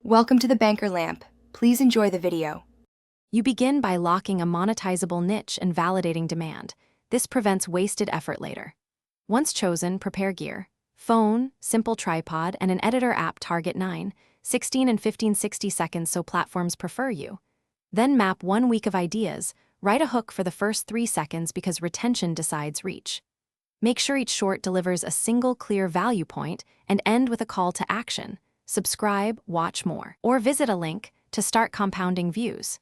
Welcome to the Banker Lamp. Please enjoy the video. You begin by locking a monetizable niche and validating demand. This prevents wasted effort later. Once chosen, prepare gear. Phone, simple tripod, and an editor app target 9, 16 and 15 60 seconds so platforms prefer you. Then map 1 week of ideas. Write a hook for the first 3 seconds because retention decides reach. Make sure each short delivers a single clear value point and end with a call to action. Subscribe, watch more, or visit a link to start compounding views.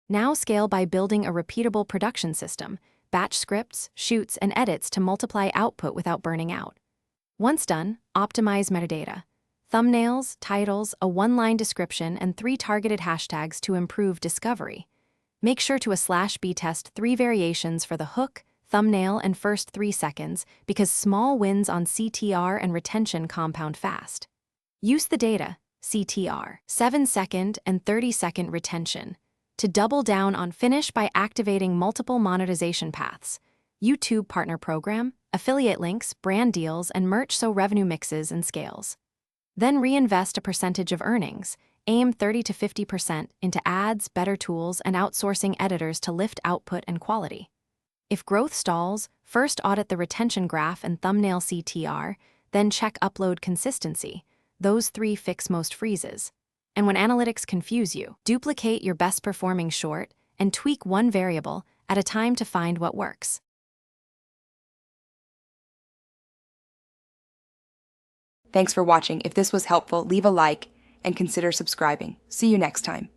Now scale by building a repeatable production system, batch scripts, shoots, and edits to multiply output without burning out. Once done, optimize metadata. Thumbnails, titles, a 1-line description, and 3 targeted hashtags to improve discovery. Make sure to /B test 3 variations for the hook, thumbnail, and first 3 seconds because small wins on CTR and retention compound fast. Use the data, CTR, 7-second and 30-second retention, to double down on finish by activating multiple monetization paths, YouTube partner program, affiliate links, brand deals, and merch so revenue mixes and scales. Then reinvest a percentage of earnings, aim 30 to 50% into ads, better tools, and outsourcing editors to lift output and quality. If growth stalls, first audit the retention graph and thumbnail CTR, then check upload consistency. Those 3 fix most freezes. And when analytics confuse you, duplicate your best performing short and tweak 1 variable at a time to find what works. Thanks for watching. If this was helpful, leave a like and consider subscribing. See you next time.